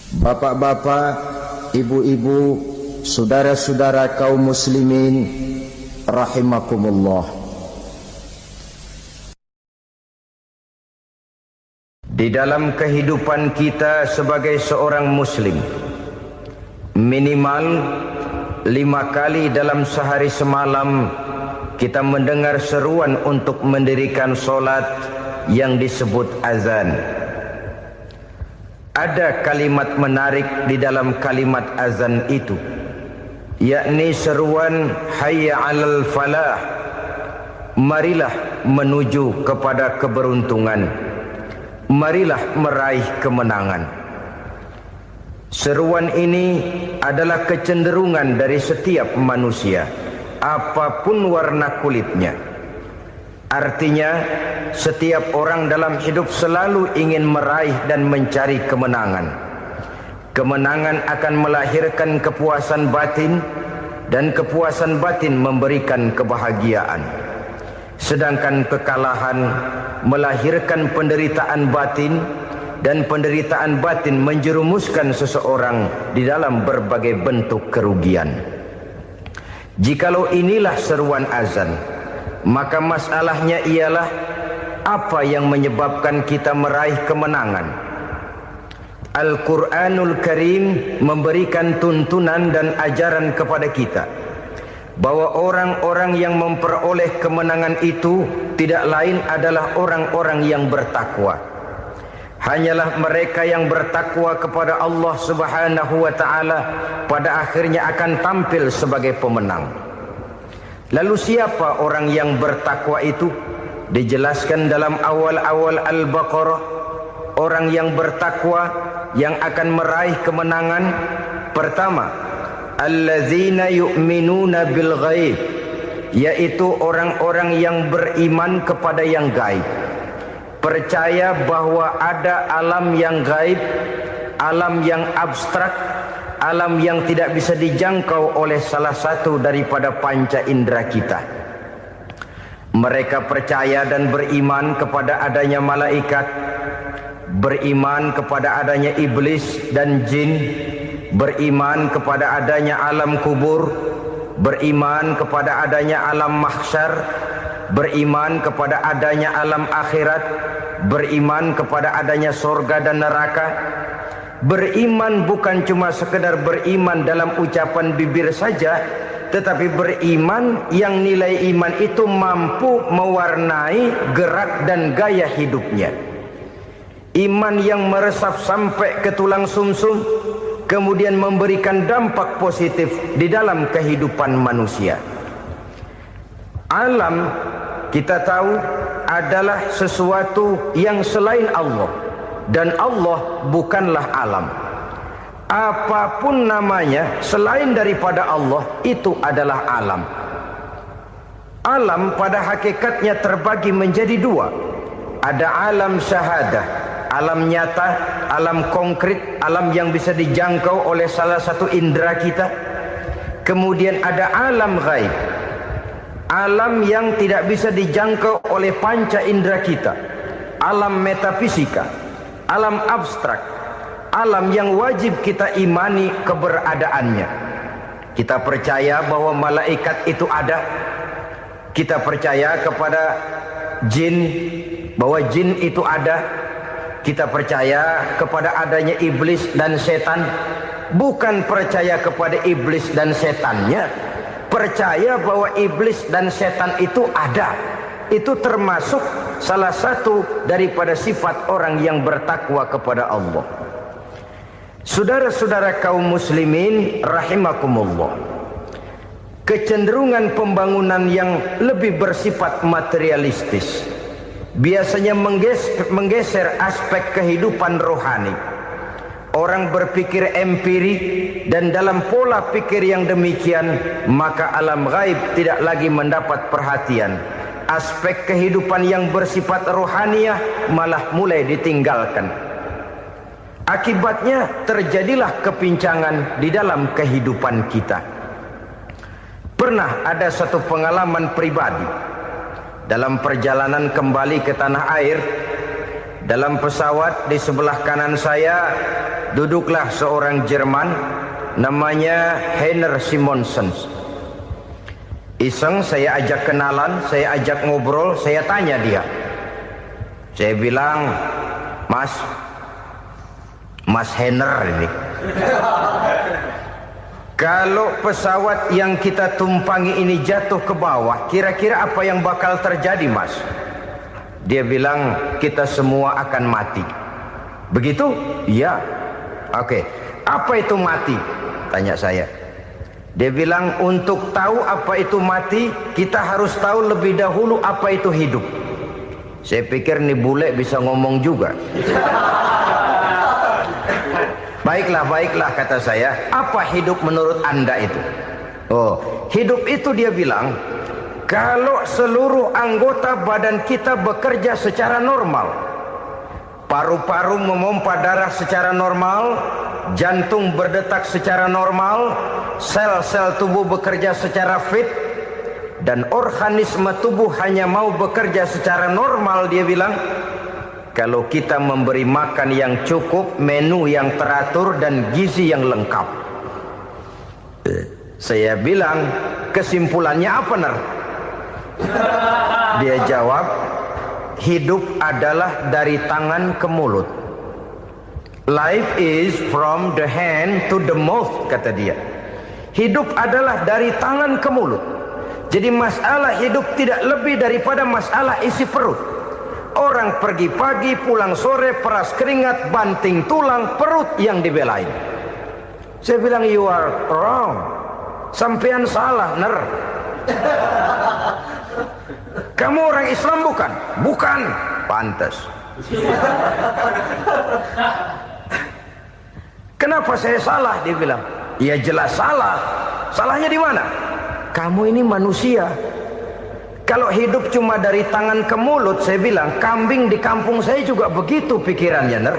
Bapak-bapak, ibu-ibu, saudara-saudara kaum muslimin rahimakumullah. Di dalam kehidupan kita sebagai seorang muslim, minimal 5 kali dalam sehari semalam kita mendengar seruan untuk mendirikan solat yang disebut azan. Ada kalimat menarik di dalam kalimat azan itu, yakni seruan hayya 'alal falah, marilah menuju kepada keberuntungan, marilah meraih kemenangan. Seruan ini adalah kecenderungan dari setiap manusia, apapun warna kulitnya. Artinya, setiap orang dalam hidup selalu ingin meraih dan mencari kemenangan. Kemenangan akan melahirkan kepuasan batin, dan kepuasan batin memberikan kebahagiaan. Sedangkan kekalahan melahirkan penderitaan batin, dan penderitaan batin menjerumuskan seseorang di dalam berbagai bentuk kerugian. Jikalau inilah seruan azan, maka masalahnya ialah apa yang menyebabkan kita meraih kemenangan. Al-Quranul Karim memberikan tuntunan dan ajaran kepada kita bahwa orang-orang yang memperoleh kemenangan itu tidak lain adalah orang-orang yang bertakwa. Hanyalah mereka yang bertakwa kepada Allah Subhanahu wa ta'ala pada akhirnya akan tampil sebagai pemenang. Lalu siapa orang yang bertakwa itu? Dijelaskan dalam awal-awal Al-Baqarah, orang yang bertakwa yang akan meraih kemenangan. Pertama, allazina yu'minuna bil ghaib, yaitu orang-orang yang beriman kepada yang gaib, percaya bahwa ada alam yang gaib, alam yang abstrak, alam yang tidak bisa dijangkau oleh salah satu daripada panca indera kita. Mereka percaya dan beriman kepada adanya malaikat, beriman kepada adanya iblis dan jin, beriman kepada adanya alam kubur, beriman kepada adanya alam mahsyar, beriman kepada adanya alam akhirat, beriman kepada adanya surga dan neraka. Beriman bukan cuma sekedar beriman dalam ucapan bibir saja, tetapi beriman yang nilai iman itu mampu mewarnai gerak dan gaya hidupnya. Iman yang meresap sampai ke tulang sumsum, kemudian memberikan dampak positif di dalam kehidupan manusia. Alam, kita tahu, adalah sesuatu yang selain Allah, dan Allah bukanlah alam. Apapun namanya selain daripada Allah, itu adalah alam. Alam pada hakikatnya terbagi menjadi dua. Ada alam syahadah, alam nyata, alam konkret, alam yang bisa dijangkau oleh salah satu indera kita. Kemudian ada alam ghaib, alam yang tidak bisa dijangkau oleh panca indera kita, alam metafisika, alam abstrak, alam yang wajib kita imani keberadaannya. Kita percaya bahwa malaikat itu ada, kita percaya kepada jin, bahwa jin itu ada, kita percaya kepada adanya iblis dan setan. Bukan percaya kepada iblis dan setannya, percaya bahwa iblis dan setan itu ada. Itu termasuk salah satu daripada sifat orang yang bertakwa kepada Allah. Saudara-saudara kaum muslimin rahimakumullah, kecenderungan pembangunan yang lebih bersifat materialistis biasanya menggeser aspek kehidupan rohani. Orang berpikir empiri, dan dalam pola pikir yang demikian, maka alam gaib tidak lagi mendapat perhatian. Aspek kehidupan yang bersifat rohaniah malah mulai ditinggalkan. Akibatnya terjadilah kepincangan di dalam kehidupan kita. Pernah ada satu pengalaman pribadi dalam perjalanan kembali ke tanah air. Dalam pesawat di sebelah kanan saya duduklah seorang Jerman namanya Heiner Simonsen. Iseng saya ajak kenalan, saya ajak ngobrol, saya tanya dia. Saya bilang, Mas Heiner ini, kalau pesawat yang kita tumpangi ini jatuh ke bawah, kira-kira apa yang bakal terjadi, Mas? Dia bilang, kita semua akan mati. Begitu? Iya. Oke. Apa itu mati? Tanya saya. Dia bilang, untuk tahu apa itu mati, kita harus tahu lebih dahulu apa itu hidup. Saya pikir nih bule bisa ngomong juga. Baiklah, kata saya. Apa hidup menurut Anda itu? Oh, hidup itu dia bilang, kalau seluruh anggota badan kita bekerja secara normal, paru-paru memompa darah secara normal, jantung berdetak secara normal, sel-sel tubuh bekerja secara fit, dan organisme tubuh hanya mau bekerja secara normal, dia bilang, kalau kita memberi makan yang cukup, menu yang teratur, dan gizi yang lengkap. Saya bilang, kesimpulannya apa, Ner? Dia jawab, hidup adalah dari tangan ke mulut. Life is from the hand to the mouth, kata dia. Hidup adalah dari tangan ke mulut. Jadi masalah hidup tidak lebih daripada masalah isi perut. Orang pergi pagi, pulang sore, peras keringat, banting tulang, perut yang dibelain. Saya bilang, you are wrong. Sampean salah, Ner. Kamu orang Islam bukan? Bukan. Pantas. Kenapa saya salah? Dia bilang, ya jelas salah. Salahnya di mana? Kamu ini manusia. Kalau hidup cuma dari tangan ke mulut, saya bilang, kambing di kampung saya juga begitu pikirannya, Ner.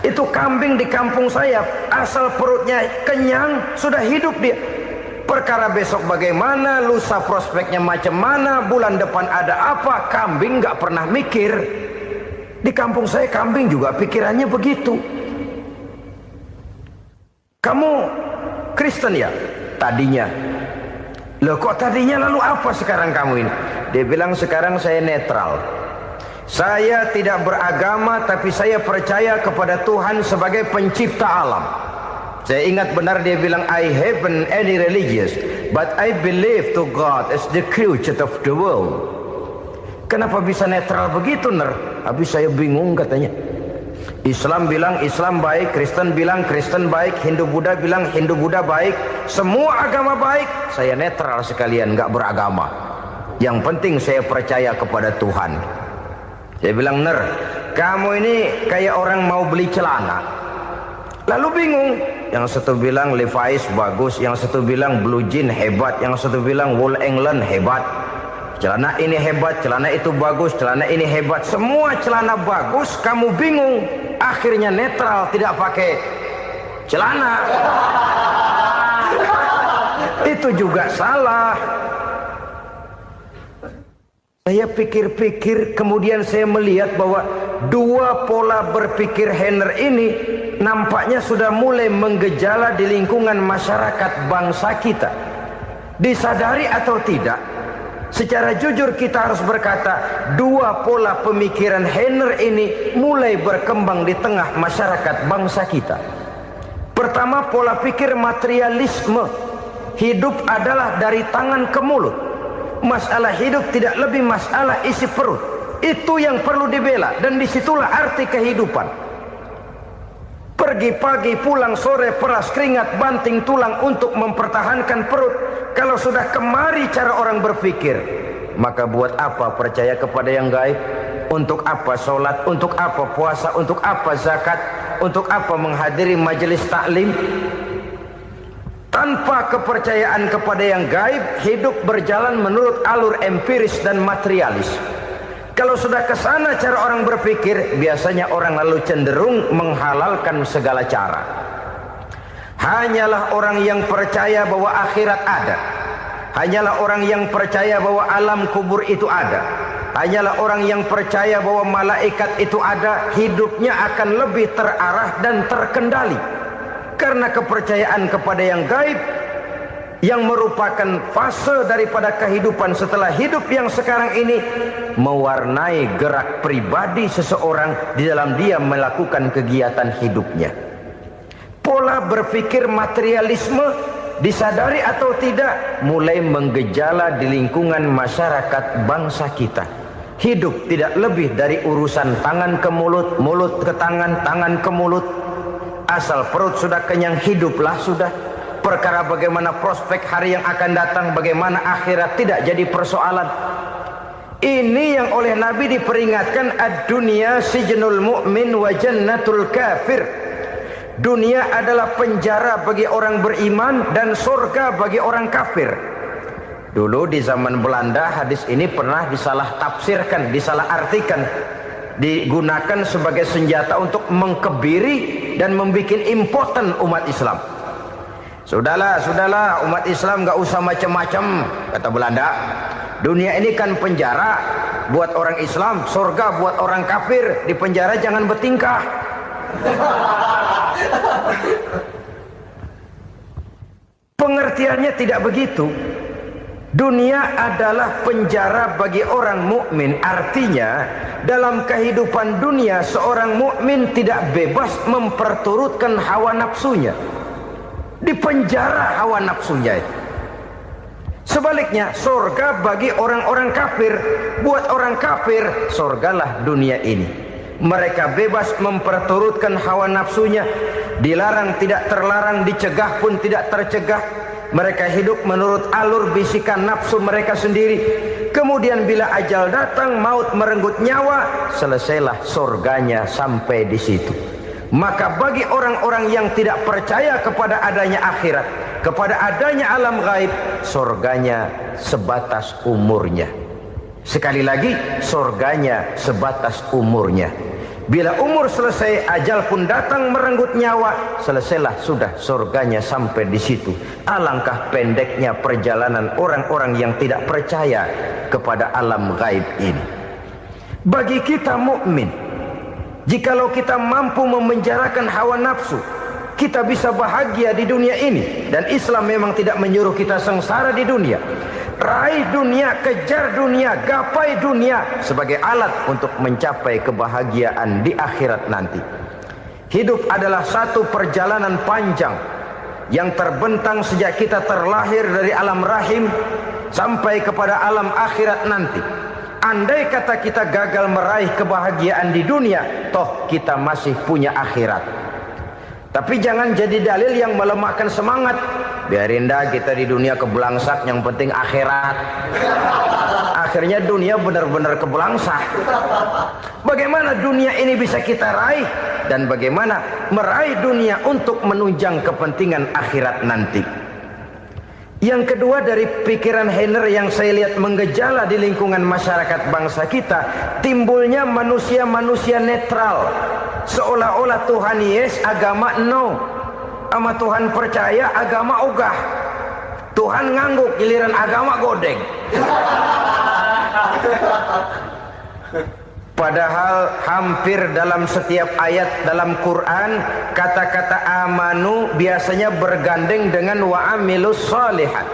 Itu kambing di kampung saya, asal perutnya kenyang, sudah hidup dia. Perkara besok bagaimana, lusa prospeknya macam mana, bulan depan ada apa, kambing nggak pernah mikir. Di kampung saya kambing juga pikirannya begitu. Kamu Kristen ya? Tadinya. Loh kok tadinya, lalu apa sekarang kamu ini? Dia bilang, sekarang saya netral. Saya tidak beragama, tapi saya percaya kepada Tuhan sebagai pencipta alam. Saya ingat benar dia bilang, I haven't any religious, but I believe to God as the creator of the world. Kenapa bisa netral begitu, Ner? Habis saya bingung, katanya. Islam bilang Islam baik, Kristen bilang Kristen baik, Hindu Buddha bilang Hindu Buddha baik, semua agama baik. Saya netral sekalian, nggak beragama. Yang penting saya percaya kepada Tuhan. Saya bilang, Ner, kamu ini kayak orang mau beli celana, lalu bingung. Yang satu bilang Levi's bagus, yang satu bilang Blue Jean hebat, yang satu bilang Wool England hebat. Celana ini hebat, celana itu bagus, celana ini hebat. Semua celana bagus, kamu bingung. Akhirnya netral, tidak pakai celana. Itu juga salah. Saya pikir-pikir, kemudian saya melihat bahwa dua pola berpikir Heiner ini nampaknya sudah mulai menggejala di lingkungan masyarakat bangsa kita. Disadari atau tidak, secara jujur kita harus berkata, dua pola pemikiran Heiner ini mulai berkembang di tengah masyarakat bangsa kita. Pertama, pola pikir materialisme. Hidup adalah dari tangan ke mulut. Masalah hidup tidak lebih masalah isi perut. Itu yang perlu dibela, dan disitulah arti kehidupan. Pergi pagi, pulang sore, peras keringat, banting tulang untuk mempertahankan perut. Kalau sudah kemari cara orang berpikir, maka buat apa percaya kepada yang gaib? Untuk apa sholat? Untuk apa puasa? Untuk apa zakat? Untuk apa menghadiri majelis taklim? Tanpa kepercayaan kepada yang gaib, hidup berjalan menurut alur empiris dan materialis. Kalau sudah ke sana cara orang berpikir, biasanya orang lalu cenderung menghalalkan segala cara. Hanyalah orang yang percaya bahwa akhirat ada, hanyalah orang yang percaya bahwa alam kubur itu ada, hanyalah orang yang percaya bahwa malaikat itu ada, hidupnya akan lebih terarah dan terkendali. Karena kepercayaan kepada yang gaib, yang merupakan fase daripada kehidupan setelah hidup yang sekarang ini, mewarnai gerak pribadi seseorang di dalam dia melakukan kegiatan hidupnya. Pola berpikir materialisme, disadari atau tidak, mulai menggejala di lingkungan masyarakat bangsa kita. Hidup tidak lebih dari urusan tangan ke mulut, mulut ke tangan, tangan ke mulut. Asal perut sudah kenyang, hiduplah sudah. Perkara bagaimana prospek hari yang akan datang, bagaimana akhirat, tidak jadi persoalan. Ini yang oleh Nabi diperingatkan, ad-dunya sijnul mu'min wa jannatul kafir. Dunia adalah penjara bagi orang beriman dan surga bagi orang kafir. Dulu di zaman Belanda hadis ini pernah disalah tafsirkan, disalah artikan, digunakan sebagai senjata untuk mengkebiri dan membuat impoten umat Islam. Sudahlah umat Islam gak usah macam-macam, kata Belanda. Dunia ini kan penjara buat orang Islam, surga buat orang kafir. Di penjara jangan bertingkah. Pengertiannya tidak begitu. Dunia adalah penjara bagi orang mukmin. Artinya dalam kehidupan dunia seorang mukmin tidak bebas memperturutkan hawa nafsunya. Di penjara hawa nafsunya itu. Sebaliknya, surga bagi orang-orang kafir. Buat orang kafir, surgalah dunia ini. Mereka bebas memperturutkan hawa nafsunya. Dilarang tidak terlarang, dicegah pun tidak tercegah. Mereka hidup menurut alur bisikan nafsu mereka sendiri. Kemudian bila ajal datang, maut merenggut nyawa, selesailah surganya sampai di situ. Maka bagi orang-orang yang tidak percaya kepada adanya akhirat, kepada adanya alam gaib, surganya sebatas umurnya. Sekali lagi, surganya sebatas umurnya. Bila umur selesai, ajal pun datang merenggut nyawa, selesailah sudah surganya sampai di situ. Alangkah pendeknya perjalanan orang-orang yang tidak percaya kepada alam gaib ini. Bagi kita mukmin, jikalau kita mampu memenjarakan hawa nafsu, kita bisa bahagia di dunia ini. Dan Islam memang tidak menyuruh kita sengsara di dunia. Raih dunia, kejar dunia, gapai dunia sebagai alat untuk mencapai kebahagiaan di akhirat nanti. Hidup adalah satu perjalanan panjang yang terbentang sejak kita terlahir dari alam rahim sampai kepada alam akhirat nanti. Andai kata kita gagal meraih kebahagiaan di dunia, toh kita masih punya akhirat. Tapi jangan jadi dalil yang melemahkan semangat. Biarin dah kita di dunia kebelangsak, yang penting akhirat. Akhirnya dunia benar-benar kebelangsak. Bagaimana dunia ini bisa kita raih? Dan bagaimana meraih dunia untuk menunjang kepentingan akhirat nanti? Yang kedua, dari pikiran Heiner yang saya lihat menggejala di lingkungan masyarakat bangsa kita, timbulnya manusia-manusia netral. Seolah-olah Tuhan yes, agama no. Sama Tuhan percaya, agama ogah. Tuhan ngangguk, giliran agama godeng. Padahal hampir dalam setiap ayat dalam Quran, kata-kata amanu biasanya bergandeng dengan wa amilus sholihat.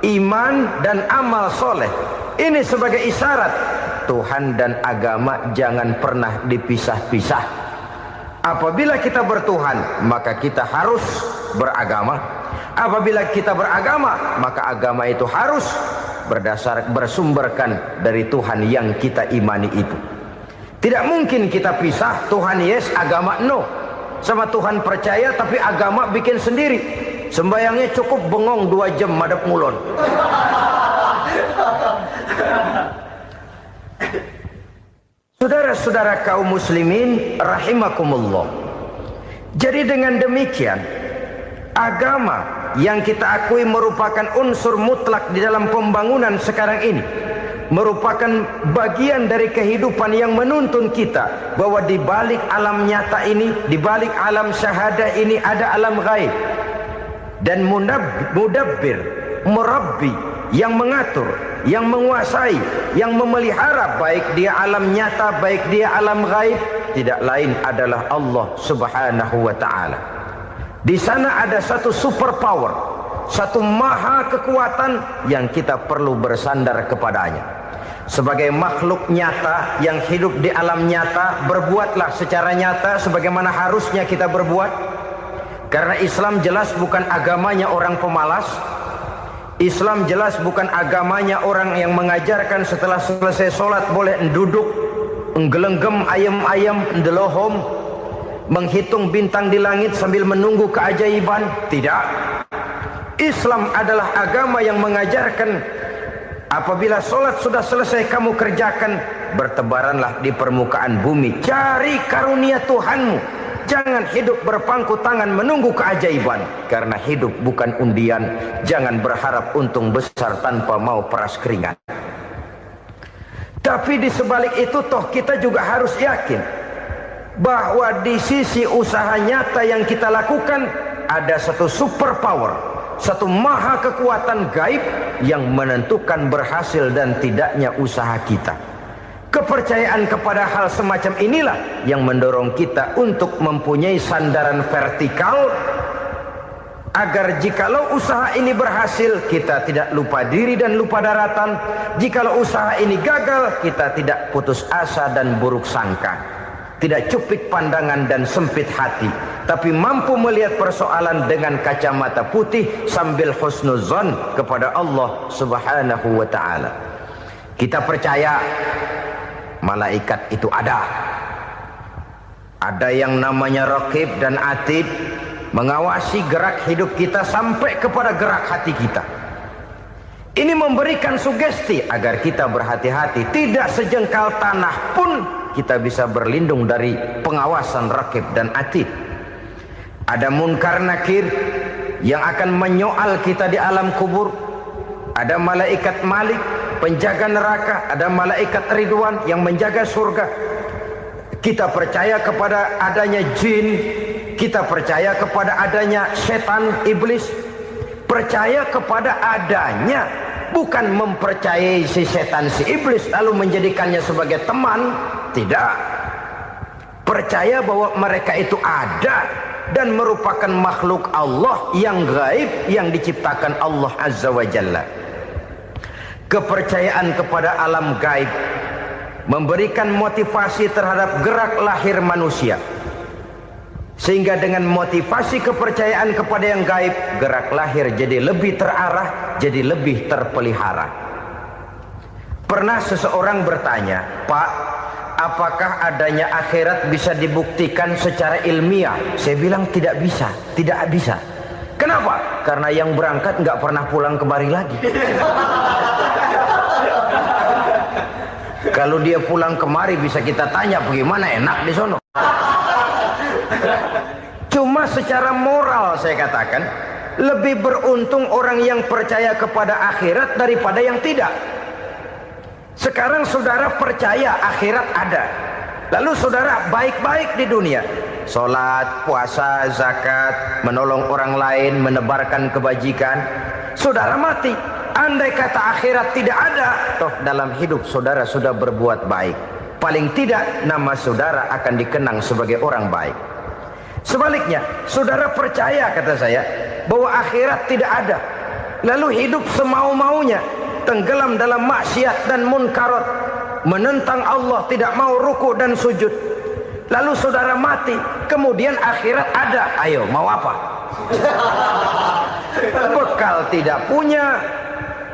Iman dan amal soleh. Ini sebagai isyarat Tuhan dan agama jangan pernah dipisah-pisah. Apabila kita bertuhan, maka kita harus beragama. Apabila kita beragama, maka agama itu harus bersumberkan dari Tuhan yang kita imani itu. Tidak mungkin kita pisah, Tuhan yes, agama no. Sama Tuhan percaya tapi agama bikin sendiri. Sembayangnya cukup bengong 2 jam madep ngulon. Saudara-saudara kaum muslimin rahimakumullah. Jadi dengan demikian, agama yang kita akui merupakan unsur mutlak di dalam pembangunan sekarang ini, merupakan bagian dari kehidupan yang menuntun kita bahwa di balik alam nyata ini, di balik alam syahadah ini ada alam gaib. Dan mudabbir, murabbi yang mengatur, yang menguasai, yang memelihara, baik dia alam nyata, baik dia alam gaib, tidak lain adalah Allah Subhanahu wa ta'ala. Di sana ada satu super power, satu maha kekuatan yang kita perlu bersandar kepadanya. Sebagai makhluk nyata yang hidup di alam nyata, berbuatlah secara nyata sebagaimana harusnya kita berbuat. Karena Islam jelas bukan agamanya orang pemalas. Islam jelas bukan agamanya orang yang mengajarkan setelah selesai sholat boleh duduk, nggelenggem ayam-ayam, ndelohom, menghitung bintang di langit sambil menunggu keajaiban. Tidak. Islam adalah agama yang mengajarkan apabila sholat sudah selesai kamu kerjakan, bertebaranlah di permukaan bumi, cari karunia Tuhanmu. Jangan hidup berpangku tangan menunggu keajaiban. Karena hidup bukan undian. Jangan berharap untung besar tanpa mau peras keringat. Tapi di sebalik itu toh kita juga harus yakin bahwa di sisi usaha nyata yang kita lakukan ada satu super power, satu maha kekuatan gaib yang menentukan berhasil dan tidaknya usaha kita. Kepercayaan kepada hal semacam inilah yang mendorong kita untuk mempunyai sandaran vertikal, agar jikalau usaha ini berhasil, kita tidak lupa diri dan lupa daratan. Jikalau usaha ini gagal, kita tidak putus asa dan buruk sangka, tidak cupik pandangan dan sempit hati, tapi mampu melihat persoalan dengan kacamata putih sambil husnuzon kepada Allah Subhanahu wa ta'ala. Kita percaya malaikat itu ada. Ada yang namanya Raqib dan Atid, mengawasi gerak hidup kita sampai kepada gerak hati kita. Ini memberikan sugesti agar kita berhati-hati. Tidak sejengkal tanah pun kita bisa berlindung dari pengawasan Raqib dan Atid. Ada Munkar Nakir yang akan menyoal kita di alam kubur. Ada malaikat Malik, penjaga neraka. Ada malaikat Ridwan yang menjaga surga. Kita percaya kepada adanya jin, kita percaya kepada adanya setan, iblis. Percaya kepada adanya, bukan mempercayai si setan, si iblis lalu menjadikannya sebagai teman. Tidak. Percaya bahwa mereka itu ada dan merupakan makhluk Allah yang gaib, yang diciptakan Allah Azza wa Jalla. Kepercayaan kepada alam gaib memberikan motivasi terhadap gerak lahir manusia, sehingga dengan motivasi kepercayaan kepada yang gaib, gerak lahir jadi lebih terarah, jadi lebih terpelihara. Pernah seseorang bertanya, "Pak, apakah adanya akhirat bisa dibuktikan secara ilmiah?" Saya bilang tidak bisa, tidak bisa. Kenapa? Karena yang berangkat nggak pernah pulang kemari lagi. Kalau dia pulang kemari bisa kita tanya bagaimana enak di sono. Cuma secara moral saya katakan, lebih beruntung orang yang percaya kepada akhirat daripada yang tidak. Sekarang saudara percaya akhirat ada, lalu saudara baik-baik di dunia, sholat, puasa, zakat, menolong orang lain, menebarkan kebajikan. Saudara mati, andai kata akhirat tidak ada, toh dalam hidup saudara sudah berbuat baik. Paling tidak nama saudara akan dikenang sebagai orang baik. Sebaliknya, saudara percaya, kata saya, bahwa akhirat tidak ada, lalu hidup semau-maunya, tenggelam dalam maksiat dan munkarat, menentang Allah, tidak mau ruku dan sujud. Lalu saudara mati, kemudian akhirat ada. Ayo, mau apa? Bekal tidak punya.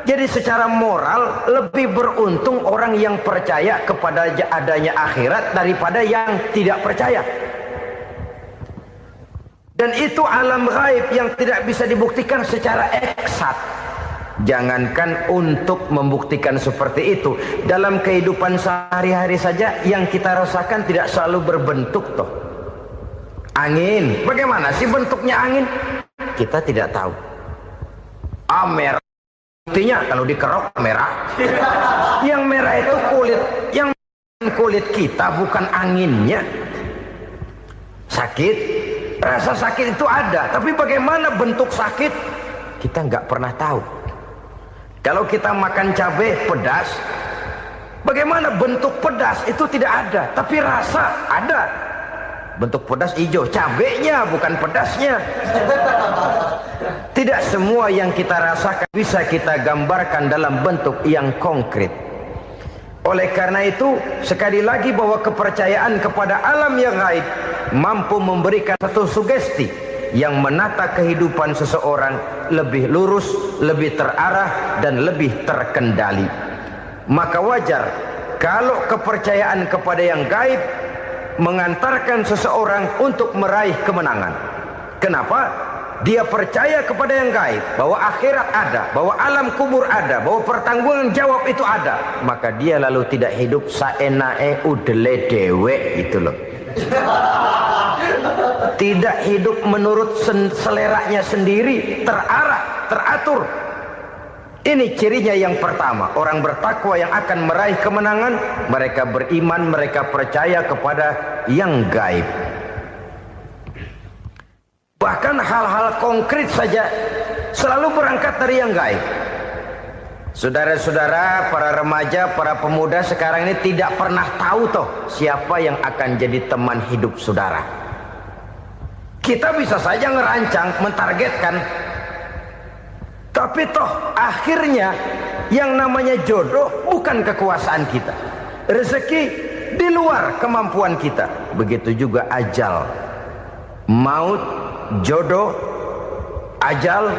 Jadi secara moral lebih beruntung orang yang percaya kepada adanya akhirat daripada yang tidak percaya. Dan itu alam gaib yang tidak bisa dibuktikan secara eksat. Jangankan untuk membuktikan seperti itu, dalam kehidupan sehari-hari saja yang kita rasakan tidak selalu berbentuk toh. Angin, bagaimana sih bentuknya angin? Kita tidak tahu. Merah, buktinya kalau dikerok merah. Yang merah itu kulit, yang kulit kita bukan anginnya. Sakit, rasa sakit itu ada, tapi bagaimana bentuk sakit kita nggak pernah tahu. Kalau kita makan cabai pedas, bagaimana bentuk pedas itu tidak ada, tapi rasa ada. Bentuk pedas hijau, cabainya bukan pedasnya. Tidak semua yang kita rasakan bisa kita gambarkan dalam bentuk yang konkret. Oleh karena itu, sekali lagi bahwa kepercayaan kepada alam yang gaib mampu memberikan satu sugesti yang menata kehidupan seseorang lebih lurus, lebih terarah, dan lebih terkendali. Maka wajar kalau kepercayaan kepada yang gaib mengantarkan seseorang untuk meraih kemenangan. Kenapa? Dia percaya kepada yang gaib, bahwa akhirat ada, bahwa alam kubur ada, bahwa pertanggungan jawab itu ada. Maka dia lalu tidak hidup saenae udele dewe, itu loh. Tidak hidup menurut seleranya sendiri, terarah, teratur. Ini cirinya yang pertama. Orang bertakwa yang akan meraih kemenangan, mereka beriman, mereka percaya kepada yang gaib. Bahkan hal-hal konkret saja selalu berangkat dari yang gaib. Saudara-saudara, para remaja, para pemuda sekarang ini tidak pernah tahu toh siapa yang akan jadi teman hidup saudara. Kita bisa saja ngerancang, mentargetkan, tapi toh akhirnya yang namanya jodoh bukan kekuasaan kita. Rezeki di luar kemampuan kita. Begitu juga ajal, maut, jodoh, ajal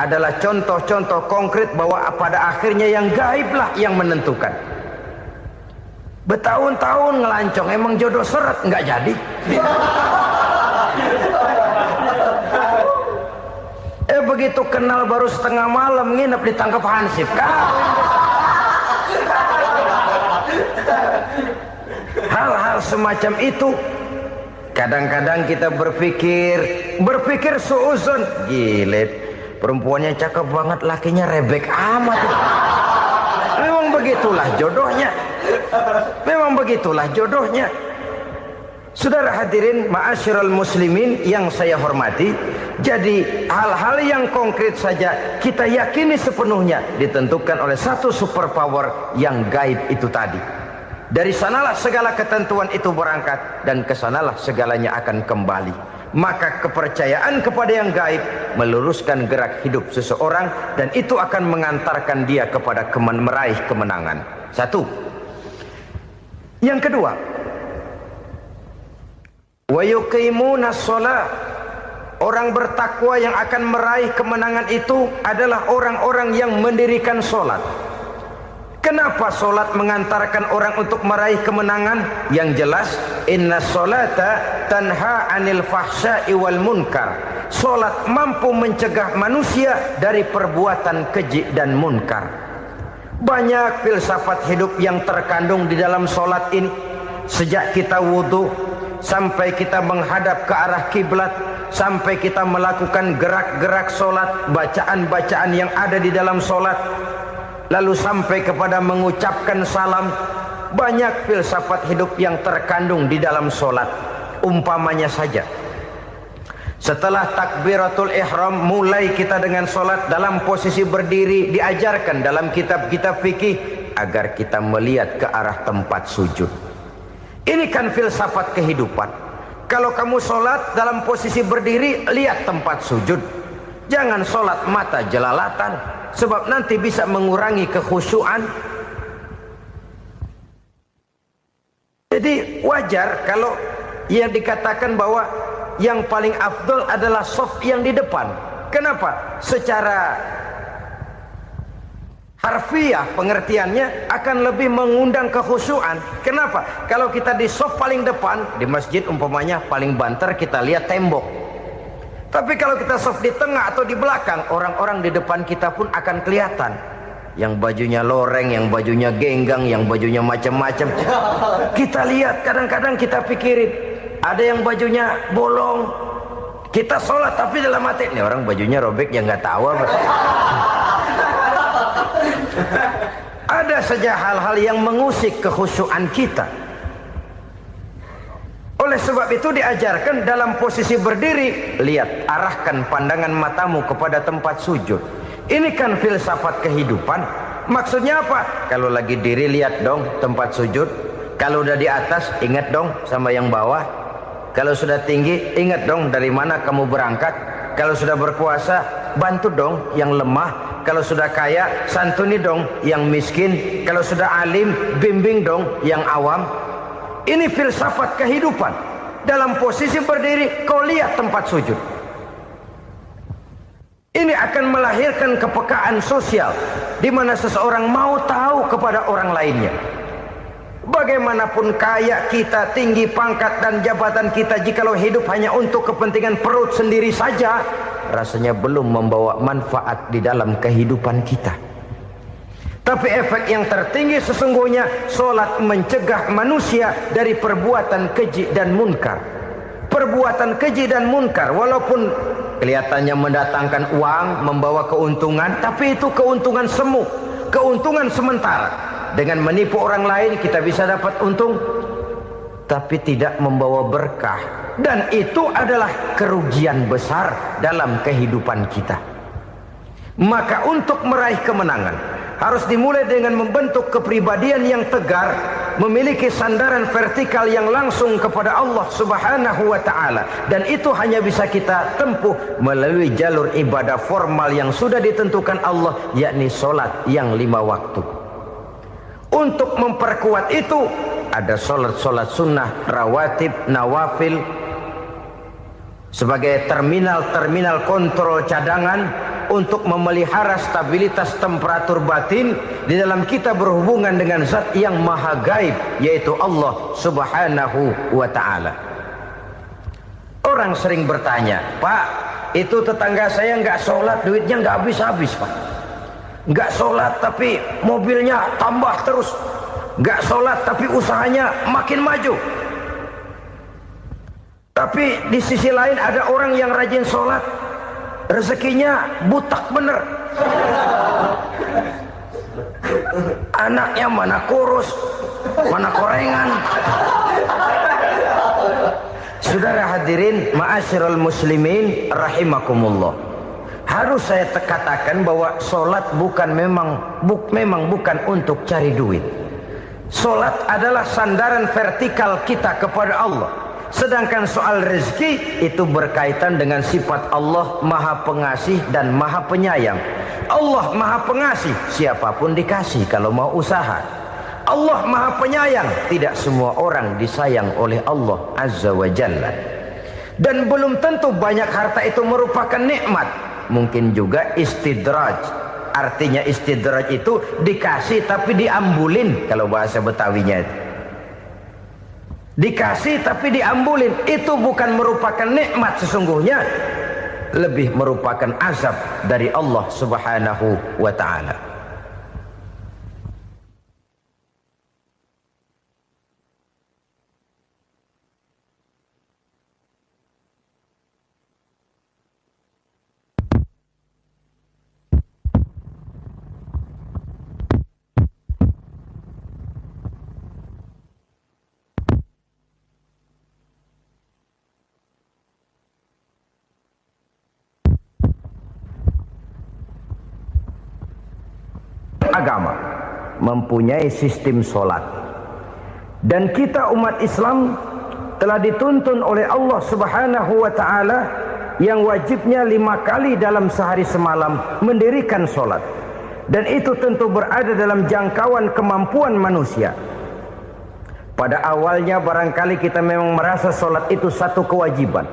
adalah contoh-contoh konkret bahwa pada akhirnya yang gaiblah yang menentukan. Bertahun-tahun ngelancong, emang jodoh seret, nggak jadi. Begitu kenal baru setengah malam nginep ditangkap hansip kan. Hal-hal semacam itu kadang-kadang kita berpikir suuzon, gilet, perempuannya cakep banget, lakinya rebek amat. Memang begitulah jodohnya. Memang begitulah jodohnya. Saudara hadirin ma'asyiral muslimin yang saya hormati, jadi hal-hal yang konkret saja kita yakini sepenuhnya ditentukan oleh satu superpower yang gaib itu tadi. Dari sanalah segala ketentuan itu berangkat dan kesanalah segalanya akan kembali. Maka kepercayaan kepada yang gaib meluruskan gerak hidup seseorang dan itu akan mengantarkan dia kepada meraih kemenangan. Satu. Yang kedua, wa yuqimuna shalah. Orang bertakwa yang akan meraih kemenangan itu adalah orang-orang yang mendirikan sholat. Kenapa sholat mengantarkan orang untuk meraih kemenangan? Yang jelas, inna sholata tanha anil fahsya'i wal munkar. Sholat mampu mencegah manusia dari perbuatan keji dan munkar. Banyak filsafat hidup yang terkandung di dalam sholat ini. Sejak kita wudhu sampai kita menghadap ke arah kiblat, sampai kita melakukan gerak-gerak sholat, bacaan-bacaan yang ada di dalam sholat, lalu sampai kepada mengucapkan salam. Banyak filsafat hidup yang terkandung di dalam sholat. Umpamanya saja, setelah takbiratul ihram mulai kita dengan sholat dalam posisi berdiri, diajarkan dalam kitab-kitab fikih agar kita melihat ke arah tempat sujud. Ini kan filsafat kehidupan. Kalau kamu sholat dalam posisi berdiri, lihat tempat sujud. Jangan sholat mata jelalatan, sebab nanti bisa mengurangi kekhusyuan. Jadi wajar kalau yang dikatakan bahwa yang paling afdol adalah shaf yang di depan. Kenapa? Secara harfiah pengertiannya akan lebih mengundang kekhusyuan. Kenapa? Kalau kita di shaf paling depan di masjid umpamanya paling banter kita lihat tembok. Tapi kalau kita shaf di tengah atau di belakang, orang-orang di depan kita pun akan kelihatan. Yang bajunya loreng, yang bajunya genggang, yang bajunya macam-macam. Kita lihat, kadang-kadang kita pikirin, ada yang bajunya bolong. Kita sholat tapi dalam hati, ini orang bajunya robek yang nggak tahu apa. Ada saja hal-hal yang mengusik kekhusyuan kita. Oleh sebab itu diajarkan dalam posisi berdiri, lihat, arahkan pandangan matamu kepada tempat sujud. Ini kan filsafat kehidupan. Maksudnya apa? Kalau lagi diri lihat dong tempat sujud. Kalau udah di atas ingat dong sama yang bawah. Kalau sudah tinggi ingat dong dari mana kamu berangkat. Kalau sudah berkuasa bantu dong yang lemah. Kalau sudah kaya santuni dong yang miskin. Kalau sudah alim bimbing dong yang awam. Ini filsafat kehidupan. Dalam posisi berdiri kau lihat tempat sujud. Ini akan melahirkan kepekaan sosial di mana seseorang mau tahu kepada orang lainnya. Bagaimanapun kaya kita, tinggi pangkat dan jabatan kita, jikalau hidup hanya untuk kepentingan perut sendiri saja, rasanya belum membawa manfaat di dalam kehidupan kita. Tapi efek yang tertinggi sesungguhnya, solat mencegah manusia dari perbuatan keji dan munkar. Perbuatan keji dan munkar walaupun kelihatannya mendatangkan uang, membawa keuntungan, tapi itu keuntungan semu, keuntungan sementara. Dengan menipu orang lain kita bisa dapat untung, tapi tidak membawa berkah. Dan itu adalah kerugian besar dalam kehidupan kita. Maka untuk meraih kemenangan harus dimulai dengan membentuk kepribadian yang tegar, memiliki sandaran vertikal yang langsung kepada Allah Subhanahu wa ta'ala. Dan itu hanya bisa kita tempuh melalui jalur ibadah formal yang sudah ditentukan Allah, yakni solat yang 5 waktu. Untuk memperkuat itu ada solat-solat sunnah, rawatib, nawafil sebagai terminal-terminal kontrol cadangan untuk memelihara stabilitas temperatur batin di dalam kita berhubungan dengan zat yang maha gaib, yaitu Allah Subhanahu wa ta'ala. Orang sering bertanya, Pak, itu tetangga saya nggak sholat, duitnya nggak habis-habis, Pak. Nggak sholat tapi mobilnya tambah terus. Nggak sholat tapi usahanya makin maju. Tapi di sisi lain ada orang yang rajin sholat, rezekinya butak bener. Anaknya mana kurus, mana korengan. Saudara hadirin ma'asyiral muslimin rahimakumullah. Harus saya katakan bahwa solat memang bukan untuk cari duit. Solat adalah sandaran vertikal kita kepada Allah. Sedangkan soal rezeki itu berkaitan dengan sifat Allah Maha Pengasih dan Maha Penyayang. Allah Maha Pengasih, siapapun dikasih kalau mau usaha. Allah Maha Penyayang, tidak semua orang disayang oleh Allah Azza wa Jalla. Dan belum tentu banyak harta itu merupakan nikmat. Mungkin juga istidraj. Artinya istidraj itu dikasih tapi diambulin, kalau bahasa Betawinya itu. Dikasih tapi diambulin, itu bukan merupakan nikmat sesungguhnya, lebih merupakan azab dari Allah Subhanahu wa ta'ala. Agama mempunyai sistem solat, dan kita umat Islam telah dituntun oleh Allah Subhanahu wa ta'ala yang wajibnya 5 kali dalam sehari semalam mendirikan solat, dan itu tentu berada dalam jangkauan kemampuan manusia. Pada awalnya barangkali kita memang merasa solat itu satu kewajiban,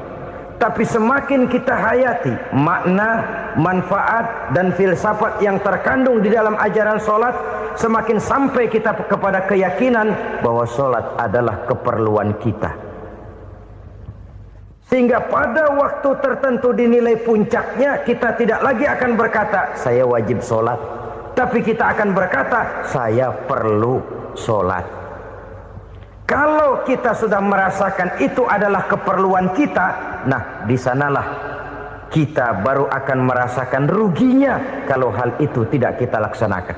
tapi semakin kita hayati makna, manfaat dan filsafat yang terkandung di dalam ajaran solat, semakin sampai kita kepada keyakinan bahwa solat adalah keperluan kita. Sehingga pada waktu tertentu dinilai puncaknya, kita tidak lagi akan berkata saya wajib solat, tapi kita akan berkata saya perlu solat. Kalau kita sudah merasakan itu adalah keperluan kita, nah di sanalah kita baru akan merasakan ruginya kalau hal itu tidak kita laksanakan.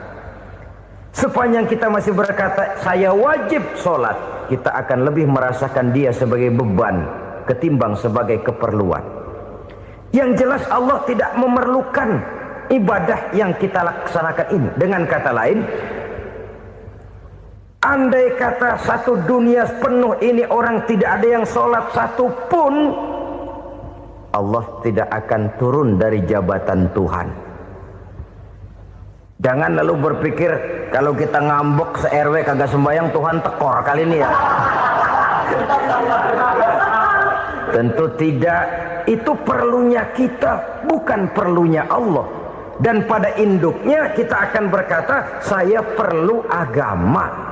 Sepanjang kita masih berkata saya wajib sholat, kita akan lebih merasakan dia sebagai beban ketimbang sebagai keperluan. Yang jelas Allah tidak memerlukan ibadah yang kita laksanakan ini. Dengan kata lain, andai kata satu dunia penuh ini orang tidak ada yang sholat satu pun, Allah tidak akan turun dari jabatan Tuhan. Jangan lalu berpikir kalau kita ngambek se-RW kagak sembahyang Tuhan tekor kali ini ya. Tentu tidak. Itu perlunya kita, bukan perlunya Allah. Dan pada induknya kita akan berkata, saya perlu agama.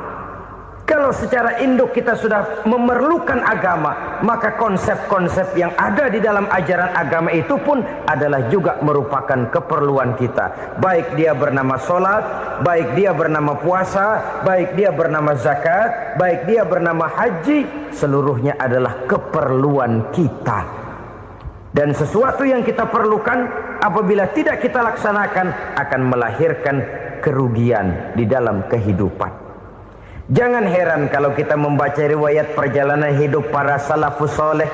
Kalau secara induk kita sudah memerlukan agama, maka konsep-konsep yang ada di dalam ajaran agama itu pun adalah juga merupakan keperluan kita. Baik dia bernama sholat, baik dia bernama puasa, baik dia bernama zakat, baik dia bernama haji, seluruhnya adalah keperluan kita. Dan sesuatu yang kita perlukan apabila tidak kita laksanakan akan melahirkan kerugian di dalam kehidupan. Jangan heran kalau kita membaca riwayat perjalanan hidup para salafus soleh,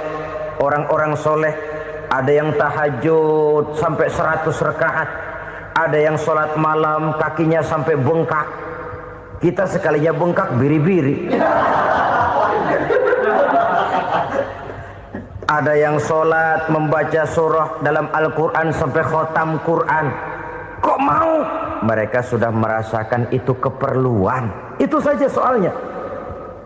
orang-orang soleh. Ada yang tahajud sampai 100 rakaat, ada yang sholat malam kakinya sampai bengkak. Kita sekalinya bengkak biri-biri. Ada yang sholat membaca surah dalam Al-Quran sampai khotam Quran. Kok mau? Mereka sudah merasakan itu keperluan. Itu saja soalnya.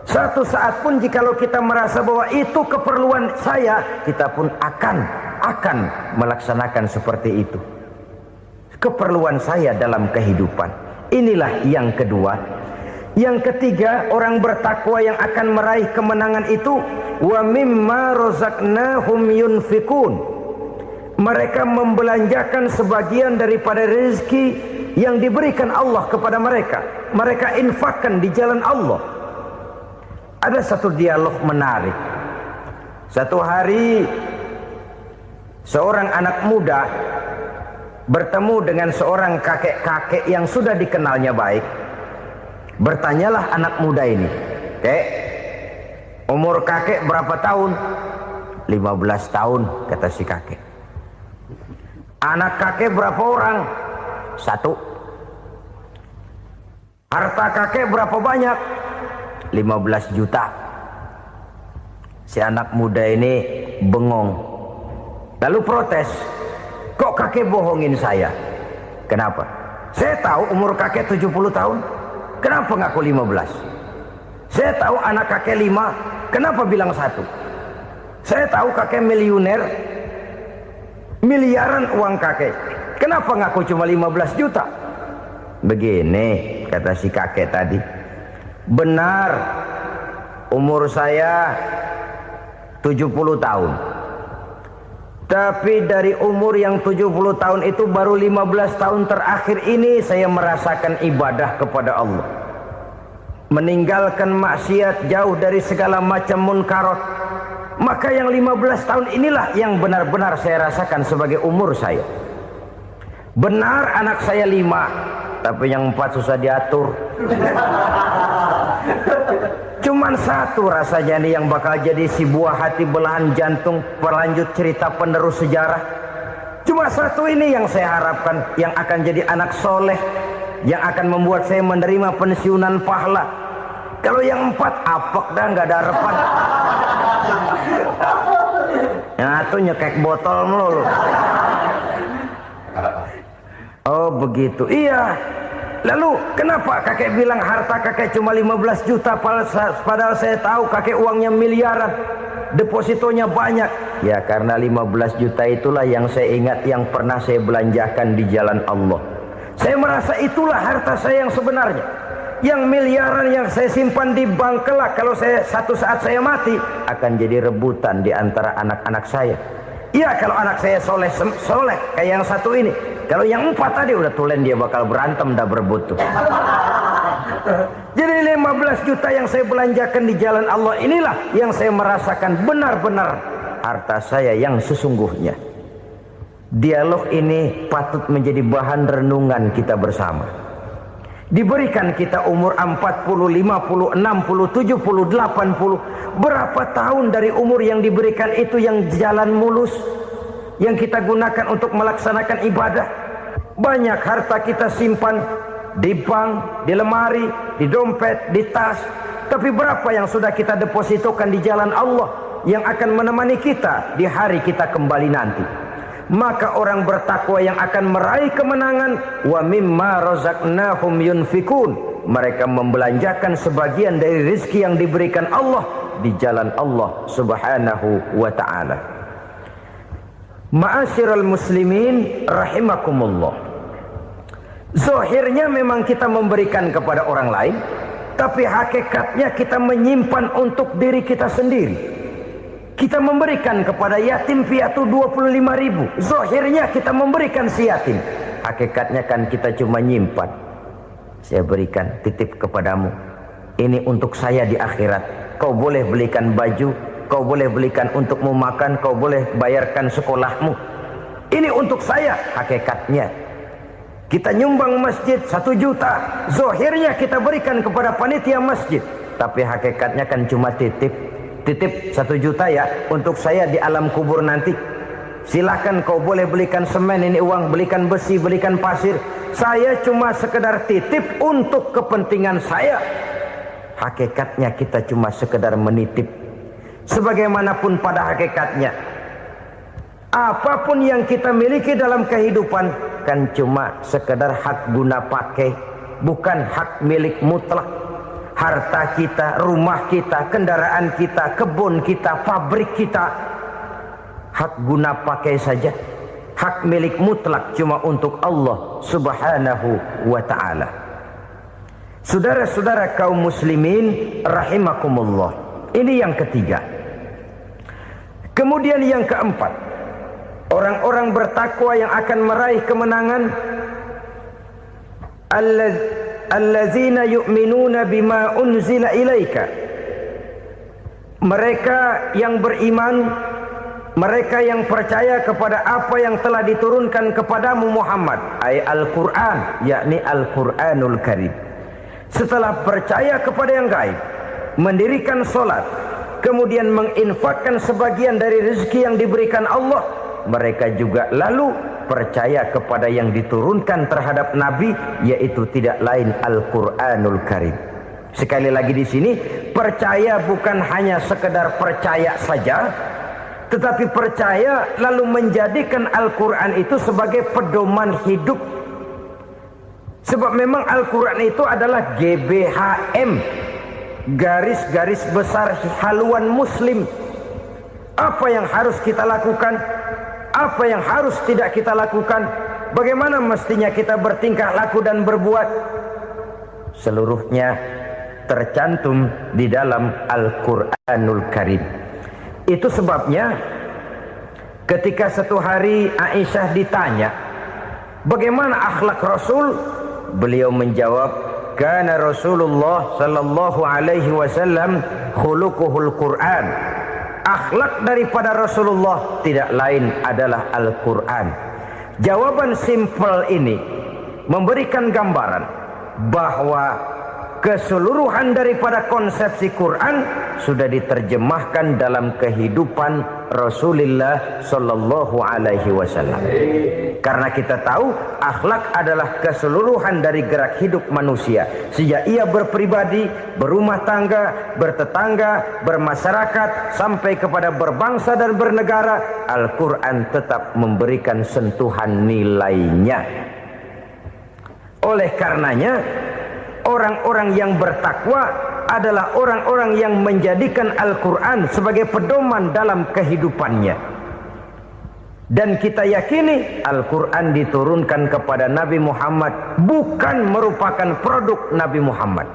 Satu saat pun jikalau kita merasa bahwa itu keperluan saya, kita pun akan melaksanakan seperti itu. Keperluan saya dalam kehidupan. Inilah yang kedua. Yang ketiga, orang bertakwa yang akan meraih kemenangan itu, wa mimma razaqnahum yunfikun. Mereka membelanjakan sebagian daripada rezeki yang diberikan Allah kepada mereka. Mereka infakkan di jalan Allah. Ada satu dialog menarik. Satu hari seorang anak muda bertemu dengan seorang kakek-kakek yang sudah dikenalnya baik. Bertanyalah anak muda ini, "Kek, umur kakek berapa tahun?" 15 tahun, kata si kakek. "Anak kakek berapa orang?" 1. "Harta kakek berapa banyak?" 15 juta. Si anak muda ini bengong. Lalu protes, "Kok kakek bohongin saya?" "Kenapa?" "Saya tahu umur kakek 70 tahun. Kenapa ngaku 15? Saya tahu anak kakek 5. Kenapa bilang 1? Saya tahu kakek miliuner, miliaran uang kakek. Kenapa ngaku cuma 15 juta? Begini, kata si kakek tadi. Benar, umur saya 70 tahun. Tapi dari umur yang 70 tahun itu baru 15 tahun terakhir ini saya merasakan ibadah kepada Allah. Meninggalkan maksiat, jauh dari segala macam munkarat. Maka yang 15 tahun inilah yang benar-benar saya rasakan sebagai umur saya. Benar anak saya 5, tapi yang 4 susah diatur. Cuman 1 rasanya nih yang bakal jadi si buah hati belahan jantung pelanjut cerita penerus sejarah. Cuma 1 ini yang saya harapkan, yang akan jadi anak soleh, yang akan membuat saya menerima pensiunan pahala. Kalau yang 4 apek dah, nggak ada harapan. Yang 1 nyekek botol melulu. Oh begitu, iya. Lalu kenapa kakek bilang harta kakek cuma 15 juta padahal saya tahu kakek uangnya miliaran, depositonya banyak? Ya karena 15 juta itulah yang saya ingat yang pernah saya belanjakan di jalan Allah. Saya merasa itulah harta saya yang sebenarnya. Yang miliaran yang saya simpan di bank kelak, kalau satu saat saya mati akan jadi rebutan di antara anak-anak saya. Iya kalau anak saya soleh kayak yang 1 ini. Kalau yang 4 tadi udah tulen dia bakal berantem dah berebut tuh. Jadi 15 juta yang saya belanjakan di jalan Allah inilah yang saya merasakan benar-benar harta saya yang sesungguhnya. Dialog ini patut menjadi bahan renungan kita bersama. Diberikan kita umur 40, 50, 60, 70, 80. Berapa tahun dari umur yang diberikan itu yang jalan mulus, yang kita gunakan untuk melaksanakan ibadah? Banyak harta kita simpan di bank, di lemari, di dompet, di tas. Tapi berapa yang sudah kita depositokan di jalan Allah yang akan menemani kita di hari kita kembali nanti? Maka orang bertakwa yang akan meraih kemenangan, wa mimma razaqnahum yunfikun, mereka membelanjakan sebagian dari rezeki yang diberikan Allah di jalan Allah Subhanahu wa ta'ala. Ma'asyiral muslimin rahimakumullah. Zahirnya memang kita memberikan kepada orang lain, tapi hakikatnya kita menyimpan untuk diri kita sendiri. Kita memberikan kepada yatim piatu 25.000. Zahirnya kita memberikan si yatim, hakikatnya kan kita cuma nyimpan. Saya berikan, titip kepadamu, ini untuk saya di akhirat. Kau boleh belikan baju, kau boleh belikan untukmu makan, kau boleh bayarkan sekolahmu. Ini untuk saya. Hakikatnya kita nyumbang masjid 1 juta, zahirnya kita berikan kepada panitia masjid, tapi hakikatnya kan cuma titip 1 juta ya, untuk saya di alam kubur nanti. Silahkan kau boleh belikan semen, ini uang, belikan besi, belikan pasir. Saya cuma sekedar titip untuk kepentingan saya. Hakikatnya kita cuma sekedar menitip. Sebagaimanapun pada hakikatnya, apapun yang kita miliki dalam kehidupan kan cuma sekedar hak guna pakai, bukan hak milik mutlak. Harta kita, rumah kita, kendaraan kita, kebun kita, pabrik kita, hak guna pakai saja. Hak milik mutlak cuma untuk Allah Subhanahu wa ta'ala. Saudara-saudara kaum muslimin rahimakumullah. Ini yang ketiga. Kemudian yang keempat, orang-orang bertakwa yang akan meraih kemenangan, allazina yu'minuna bima unzila ilaika. Mereka yang beriman, mereka yang percaya kepada apa yang telah diturunkan kepadamu Muhammad, ay Al-Quran, yakni Al-Quranul Karim. Setelah percaya kepada yang gaib, mendirikan solat, kemudian menginfakkan sebagian dari rezeki yang diberikan Allah, mereka juga lalu percaya kepada yang diturunkan terhadap Nabi, yaitu tidak lain Al-Quranul Karim. Sekali lagi di sini, percaya bukan hanya sekedar percaya saja, tetapi percaya lalu menjadikan Al-Quran itu sebagai pedoman hidup. Sebab memang Al-Quran itu adalah GBHM, garis-garis besar haluan muslim. Apa yang harus kita lakukan, apa yang harus tidak kita lakukan, bagaimana mestinya kita bertingkah laku dan berbuat, seluruhnya tercantum di dalam Al-Quranul Karim. Itu sebabnya ketika satu hari Aisyah ditanya bagaimana akhlak Rasul, beliau menjawab, kana Rasulullah sallallahu alaihi wasallam khuluquhul Quran. Akhlak daripada Rasulullah tidak lain adalah Al-Quran. Jawaban simpel ini memberikan gambaran bahwa keseluruhan daripada konsepsi Quran sudah diterjemahkan dalam kehidupan Rasulullah sallallahu alaihi wasallam. Karena kita tahu akhlak adalah keseluruhan dari gerak hidup manusia. Sejak ia berpribadi, berumah tangga, bertetangga, bermasyarakat, sampai kepada berbangsa dan bernegara, Al-Quran tetap memberikan sentuhan nilainya. Oleh karenanya, orang-orang yang bertakwa adalah orang-orang yang menjadikan Al-Quran sebagai pedoman dalam kehidupannya. Dan kita yakini Al-Quran diturunkan kepada Nabi Muhammad bukan merupakan produk Nabi Muhammad.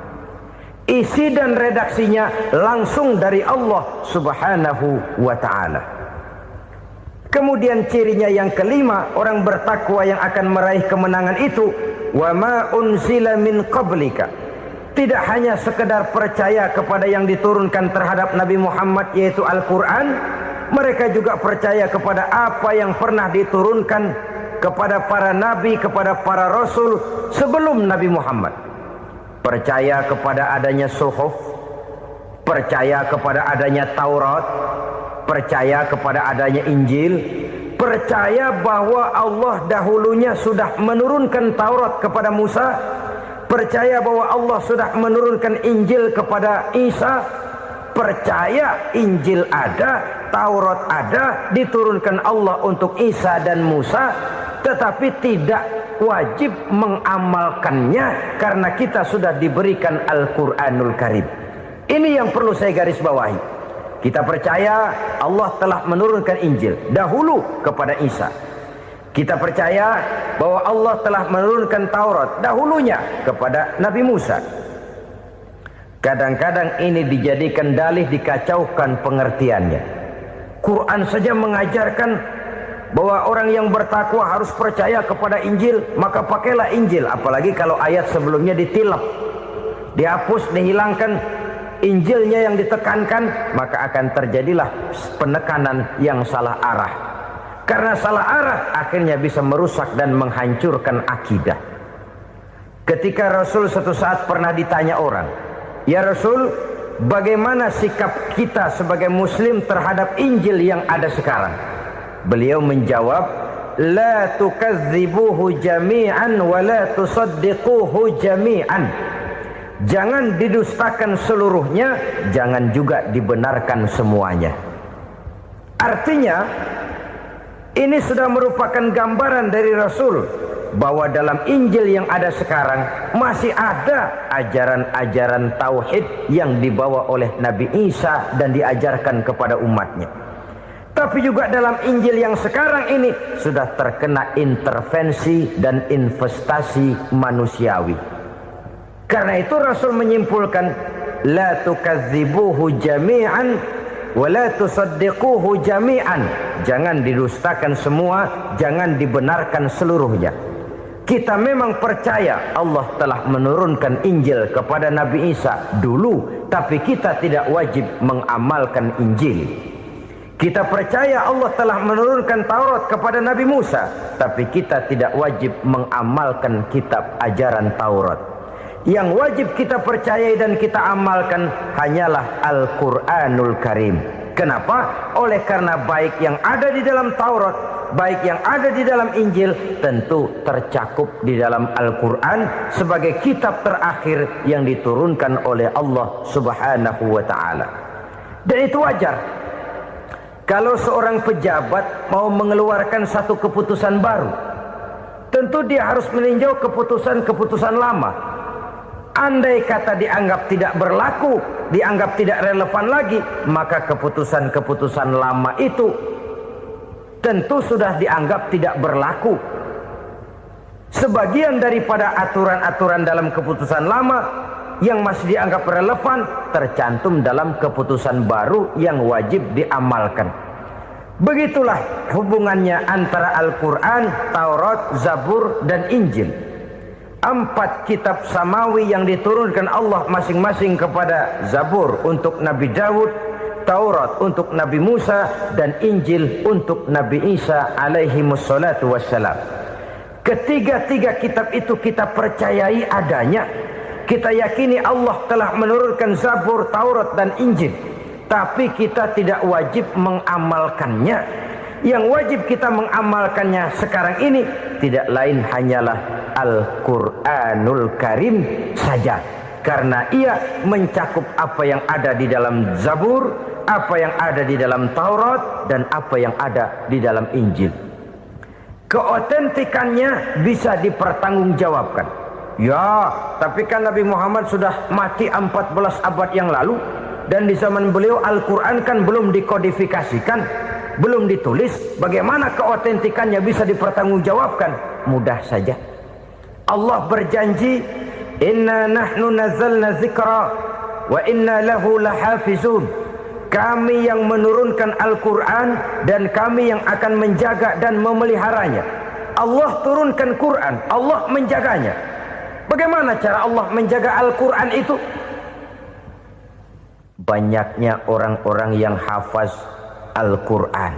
Isi dan redaksinya langsung dari Allah Subhanahu wa ta'ala. Kemudian cirinya yang kelima, orang bertakwa yang akan meraih kemenangan itu, wa ma unzila min qablika. Tidak hanya sekedar percaya kepada yang diturunkan terhadap Nabi Muhammad, yaitu Al-Quran, mereka juga percaya kepada apa yang pernah diturunkan kepada para nabi, kepada para rasul sebelum Nabi Muhammad. Percaya kepada adanya suhuf, percaya kepada adanya Taurat, percaya kepada adanya Injil, percaya bahwa Allah dahulunya sudah menurunkan Taurat kepada Musa, percaya bahwa Allah sudah menurunkan Injil kepada Isa, percaya Injil ada, Taurat ada, diturunkan Allah untuk Isa dan Musa, tetapi tidak wajib mengamalkannya karena kita sudah diberikan Al-Quranul Karim. Ini yang perlu saya garis bawahi. Kita percaya Allah telah menurunkan Injil dahulu kepada Isa. Kita percaya bahwa Allah telah menurunkan Taurat dahulunya kepada Nabi Musa. Kadang-kadang ini dijadikan dalih, dikacaukan pengertiannya. Quran saja mengajarkan bahwa orang yang bertakwa harus percaya kepada Injil, maka pakailah Injil. Apalagi kalau ayat sebelumnya ditilap, dihapus, dihilangkan, Injilnya yang ditekankan, maka akan terjadilah penekanan yang salah arah. Karena salah arah akhirnya bisa merusak dan menghancurkan akidah. Ketika Rasul suatu saat pernah ditanya orang, "Ya Rasul, bagaimana sikap kita sebagai muslim terhadap Injil yang ada sekarang?" Beliau menjawab, "La tukadzibuhu jami'an wa la tusaddiquhu jami'an." Jangan didustakan seluruhnya, jangan juga dibenarkan semuanya. Artinya, ini sudah merupakan gambaran dari Rasul bahwa dalam Injil yang ada sekarang masih ada ajaran-ajaran tauhid yang dibawa oleh Nabi Isa dan diajarkan kepada umatnya. Tapi juga dalam Injil yang sekarang ini sudah terkena intervensi dan investasi manusiawi. Karena itu Rasul menyimpulkan, la tukadzibuhu jami'an wa la tusaddiquhu jami'an. Jangan didustakan semua, jangan dibenarkan seluruhnya. Kita memang percaya Allah telah menurunkan Injil kepada Nabi Isa dulu, tapi kita tidak wajib mengamalkan Injil. Kita percaya Allah telah menurunkan Taurat kepada Nabi Musa, tapi kita tidak wajib mengamalkan kitab ajaran Taurat. Yang wajib kita percayai dan kita amalkan hanyalah Al-Quranul Karim. Kenapa? Oleh karena baik yang ada di dalam Taurat, baik yang ada di dalam Injil, tentu tercakup di dalam Al-Quran sebagai kitab terakhir yang diturunkan oleh Allah Subhanahu wa Ta'ala. Dan itu wajar. Kalau seorang pejabat mau mengeluarkan satu keputusan baru, tentu dia harus meninjau keputusan-keputusan lama. Andai kata dianggap tidak berlaku, dianggap tidak relevan lagi, maka keputusan-keputusan lama itu tentu sudah dianggap tidak berlaku. Sebagian daripada aturan-aturan dalam keputusan lama yang masih dianggap relevan tercantum dalam keputusan baru yang wajib diamalkan. Begitulah hubungannya antara Al-Quran, Taurat, Zabur, dan Injil. 4 kitab samawi yang diturunkan Allah masing-masing kepada Zabur untuk Nabi Daud, Taurat untuk Nabi Musa, dan Injil untuk Nabi Isa alaihi wassalatu wassalam. Ketiga-tiga kitab itu kita percayai adanya. Kita yakini Allah telah menurunkan Zabur, Taurat, dan Injil. Tapi kita tidak wajib mengamalkannya. Yang wajib kita mengamalkannya sekarang ini tidak lain hanyalah Al-Quranul Karim saja. Karena ia mencakup apa yang ada di dalam Zabur, apa yang ada di dalam Taurat, dan apa yang ada di dalam Injil. Keotentikannya bisa dipertanggungjawabkan. Ya, tapi kan Nabi Muhammad sudah mati 14 abad yang lalu, dan di zaman beliau Al-Quran kan belum dikodifikasikan, belum ditulis. Bagaimana keotentikannya bisa dipertanggungjawabkan? Mudah saja. Allah berjanji, inna nahnu nazzalna dzikra wa inna lahu lahafizun. Kami yang menurunkan Al-Quran dan kami yang akan menjaga dan memeliharanya. Allah turunkan Quran, Allah menjaganya. Bagaimana cara Allah menjaga Al-Quran itu? Banyaknya orang-orang yang hafaz Al-Quran.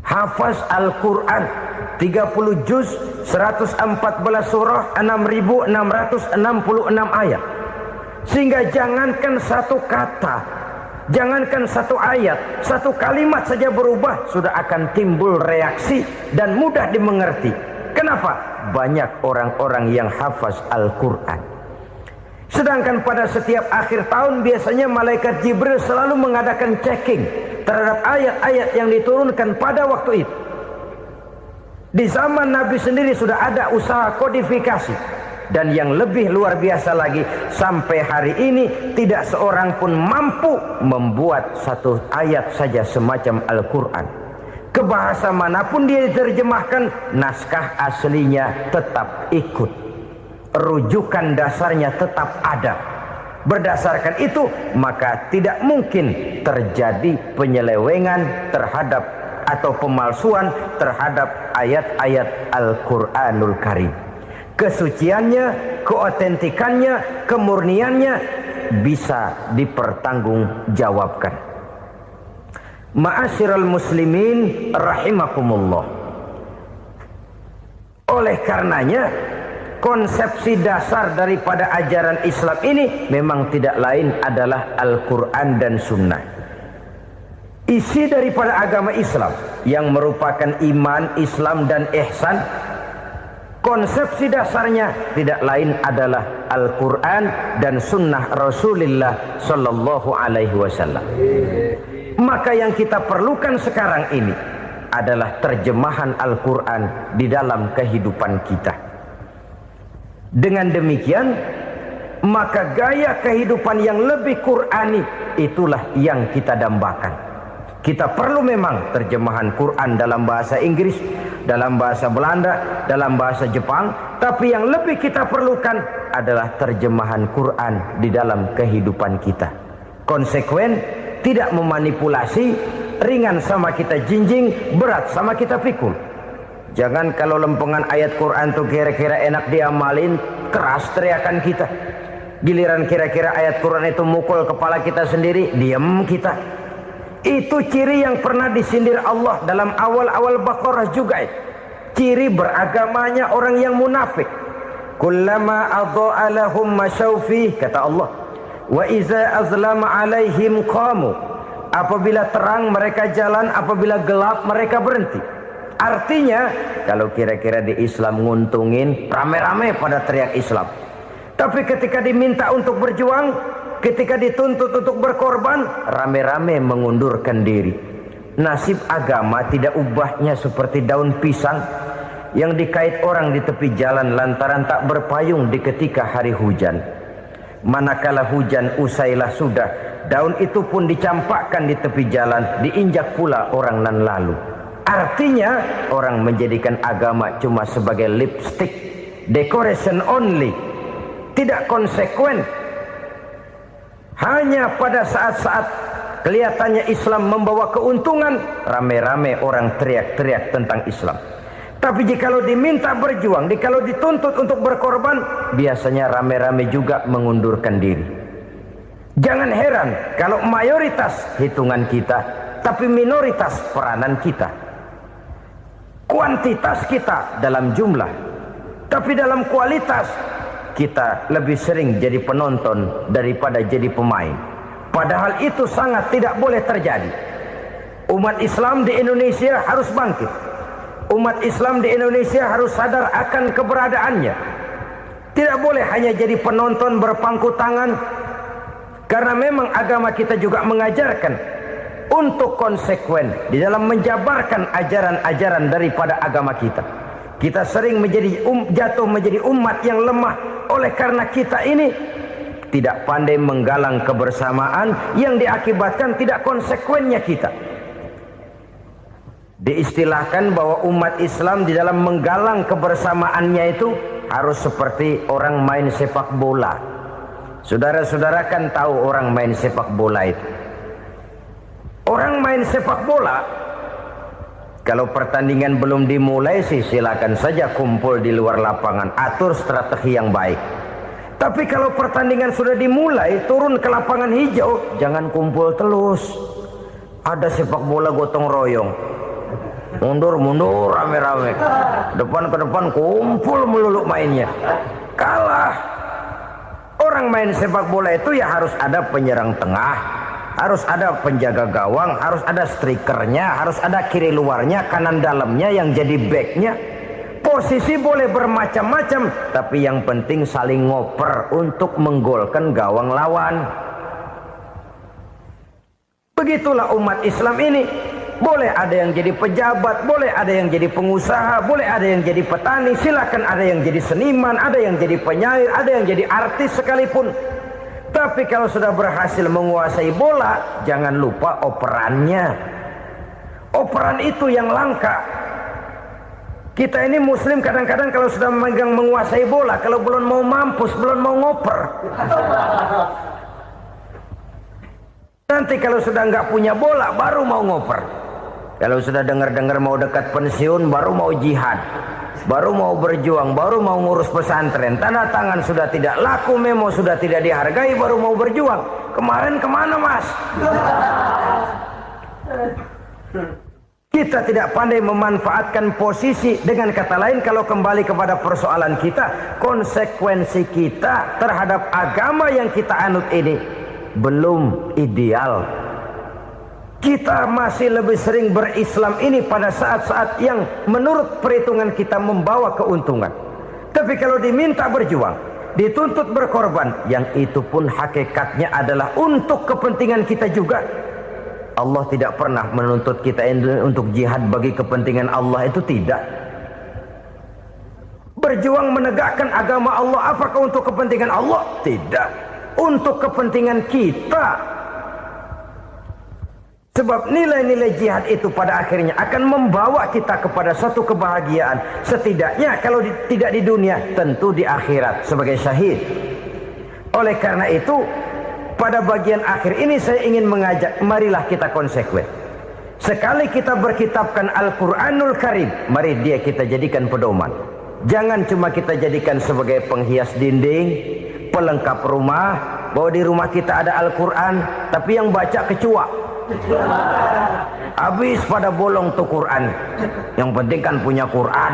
Hafaz Al-Quran 30 juz, 114 surah, 6.666 ayat. Sehingga jangankan satu kata, Jangankan satu ayat, satu kalimat saja berubah, sudah akan timbul reaksi dan mudah dimengerti. Kenapa? Banyak orang-orang yang hafaz Al-Quran. Sedangkan pada setiap akhir tahun biasanya malaikat Jibril selalu mengadakan checking terhadap ayat-ayat yang diturunkan pada waktu itu. Di zaman Nabi sendiri sudah ada usaha kodifikasi. Dan yang lebih luar biasa lagi, sampai hari ini tidak seorang pun mampu membuat satu ayat saja semacam Al-Quran. Ke bahasa manapun dia diterjemahkan, naskah aslinya tetap ikut, rujukan dasarnya tetap ada. Berdasarkan itu, maka tidak mungkin terjadi penyelewengan terhadap atau pemalsuan terhadap ayat-ayat Al-Quranul Karim. Kesuciannya, keotentikannya, kemurniannya bisa dipertanggungjawabkan. Ma'asyiral muslimin rahimakumullah. Oleh karenanya, konsepsi dasar daripada ajaran Islam ini memang tidak lain adalah Al-Quran dan Sunnah. Isi daripada agama Islam yang merupakan iman, Islam dan ihsan, konsepsi dasarnya tidak lain adalah Al-Quran dan Sunnah Rasulullah Sallallahu Alaihi Wasallam. Maka yang kita perlukan sekarang ini adalah terjemahan Al-Quran di dalam kehidupan kita. Dengan demikian, maka gaya kehidupan yang lebih Qurani itulah yang kita dambakan. Kita perlu memang terjemahan Quran dalam bahasa Inggris, dalam bahasa Belanda, dalam bahasa Jepang, tapi yang lebih kita perlukan adalah terjemahan Quran di dalam kehidupan kita. Konsekuen, tidak memanipulasi, ringan sama kita jinjing, berat sama kita pikul. Jangan kalau lempengan ayat Quran tuh kira-kira enak diamalin, keras teriakan kita. Giliran kira-kira ayat Quran itu mukul kepala kita sendiri, diam kita. Itu ciri yang pernah disindir Allah dalam awal-awal Baqarah juga. Ciri beragamanya orang yang munafik. Kullama adha'a lahum masyawfi, kata Allah. Wa iza azlama alaihim qamu. Apabila terang mereka jalan, apabila gelap mereka berhenti. Artinya, kalau kira-kira di Islam nguntungin, rame-rame pada teriak Islam. Tapi ketika diminta untuk berjuang, ketika dituntut untuk berkorban, rame-rame mengundurkan diri. Nasib agama tidak ubahnya seperti daun pisang yang dikait orang di tepi jalan lantaran tak berpayung di ketika hari hujan. Manakala hujan usailah sudah, daun itu pun dicampakkan di tepi jalan, diinjak pula orang nan lalu. Artinya, orang menjadikan agama cuma sebagai lipstick, decoration only, tidak konsekuen. Hanya pada saat-saat kelihatannya Islam membawa keuntungan, rame-rame orang teriak-teriak tentang Islam. Tapi jikalau diminta berjuang, jikalau dituntut untuk berkorban, biasanya rame-rame juga mengundurkan diri. Jangan heran kalau mayoritas hitungan kita, tapi minoritas peranan kita. Kuantitas kita dalam jumlah, tapi dalam kualitas kita lebih sering jadi penonton daripada jadi pemain. Padahal itu sangat tidak boleh terjadi. Umat Islam di Indonesia harus bangkit. Umat Islam di Indonesia harus sadar akan keberadaannya. Tidak boleh hanya jadi penonton berpangku tangan. Karena memang agama kita juga mengajarkan untuk konsekuen di dalam menjabarkan ajaran-ajaran daripada agama kita. Kita sering jatuh menjadi umat yang lemah oleh karena kita ini tidak pandai menggalang kebersamaan yang diakibatkan tidak konsekuennya kita. Diistilahkan bahwa umat Islam di dalam menggalang kebersamaannya itu harus seperti orang main sepak bola. Saudara-saudara kan tahu orang main sepak bola itu. Orang main sepak bola, kalau pertandingan belum dimulai sih silakan saja kumpul di luar lapangan, atur strategi yang baik. Tapi kalau pertandingan sudah dimulai, turun ke lapangan hijau, jangan kumpul terus. Ada sepak bola gotong royong, mundur-mundur rame-rame, depan ke depan kumpul melulu mainnya. Kalah. Orang main sepak bola itu ya harus ada penyerang tengah, harus ada penjaga gawang, harus ada strikernya, harus ada kiri luarnya, kanan dalamnya yang jadi backnya. Posisi boleh bermacam-macam, tapi yang penting saling ngoper untuk menggolkan gawang lawan. Begitulah umat Islam ini. Boleh ada yang jadi pejabat, boleh ada yang jadi pengusaha, boleh ada yang jadi petani, silakan ada yang jadi seniman, ada yang jadi penyair, ada yang jadi artis sekalipun. Tapi kalau sudah berhasil menguasai bola, jangan lupa operannya. Operan itu yang langka. Kita ini muslim kadang-kadang kalau sudah memegang menguasai bola, kalau belum mau mampus, belum mau ngoper. Nanti kalau sudah nggak punya bola, baru mau ngoper. Kalau sudah dengar-dengar mau dekat pensiun, baru mau jihad, baru mau berjuang, baru mau ngurus pesantren. Tanda tangan sudah tidak laku, memo sudah tidak dihargai, baru mau berjuang. Kemarin kemana mas? Kita tidak pandai memanfaatkan posisi. Dengan kata lain, kalau kembali kepada persoalan kita, konsekuensi kita terhadap agama yang kita anut ini belum ideal. Kita masih lebih sering berislam ini pada saat-saat yang menurut perhitungan kita membawa keuntungan. Tapi kalau diminta berjuang, dituntut berkorban, yang itu pun hakikatnya adalah untuk kepentingan kita juga. Allah tidak pernah menuntut kita untuk jihad bagi kepentingan Allah, itu tidak. Berjuang menegakkan agama Allah, apakah untuk kepentingan Allah? Tidak. Untuk kepentingan kita. Sebab nilai-nilai jihad itu pada akhirnya akan membawa kita kepada satu kebahagiaan. Setidaknya kalau tidak di dunia, tentu di akhirat sebagai syahid. Oleh karena itu, pada bagian akhir ini saya ingin mengajak, marilah kita konsekuen. Sekali kita berkitabkan Al-Quranul Karim, mari dia kita jadikan pedoman. Jangan cuma kita jadikan sebagai penghias dinding, pelengkap rumah, bahwa di rumah kita ada Al-Quran, tapi yang baca kecoa. Habis pada bolong tuh Quran. Yang penting kan punya Quran.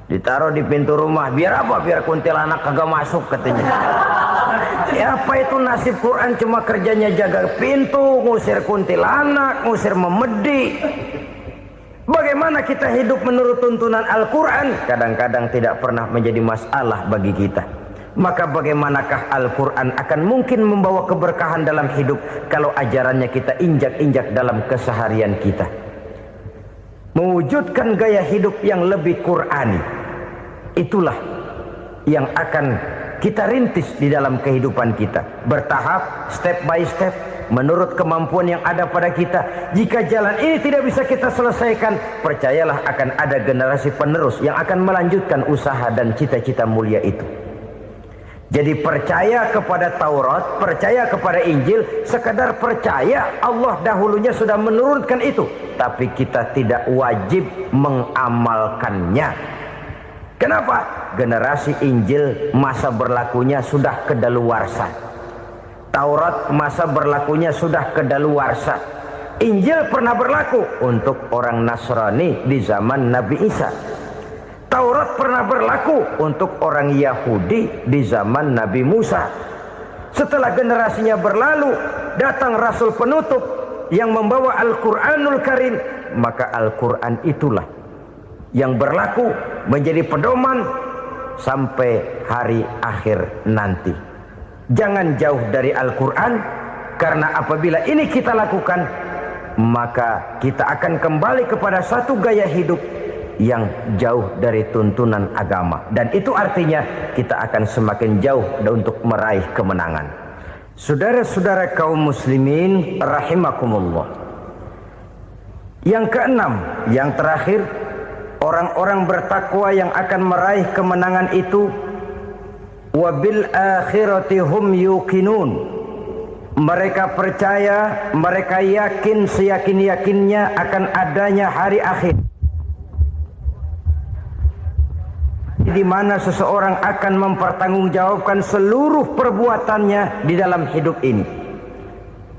Ditaruh di pintu rumah. Biar apa? Biar kuntilanak kagak masuk katanya. Ya apa itu nasib Quran, cuma kerjanya jaga pintu, ngusir kuntilanak, ngusir memedi. Bagaimana kita hidup menurut tuntunan Al-Quran? Kadang-kadang tidak pernah menjadi masalah bagi kita. Maka bagaimanakah Al-Quran akan mungkin membawa keberkahan dalam hidup kalau ajarannya kita injak-injak dalam keseharian kita? Mewujudkan gaya hidup yang lebih Qurani, itulah yang akan kita rintis di dalam kehidupan kita. Bertahap, step by step, menurut kemampuan yang ada pada kita. Jika jalan ini tidak bisa kita selesaikan, percayalah akan ada generasi penerus yang akan melanjutkan usaha dan cita-cita mulia itu. Jadi percaya kepada Taurat, percaya kepada Injil, sekadar percaya Allah dahulunya sudah menurunkan itu, tapi kita tidak wajib mengamalkannya. Kenapa? Generasi Injil masa berlakunya sudah kedaluarsa. Taurat masa berlakunya sudah kedaluarsa. Injil pernah berlaku untuk orang Nasrani di zaman Nabi Isa. Taurat pernah berlaku untuk orang Yahudi di zaman Nabi Musa. Setelah generasinya berlalu, datang Rasul penutup yang membawa Al-Quranul Karim. Maka Al-Quran itulah yang berlaku menjadi pedoman sampai hari akhir nanti. Jangan jauh dari Al-Quran, karena apabila ini kita lakukan, maka kita akan kembali kepada satu gaya hidup yang jauh dari tuntunan agama, dan itu artinya kita akan semakin jauh untuk meraih kemenangan. Saudara-saudara kaum muslimin rahimakumullah. Yang keenam, yang terakhir, orang-orang bertakwa yang akan meraih kemenangan itu wabil akhirati hum yuqinun. Mereka percaya, mereka yakin seyakin-yakinnya akan adanya hari akhir, di mana seseorang akan mempertanggungjawabkan seluruh perbuatannya di dalam hidup ini.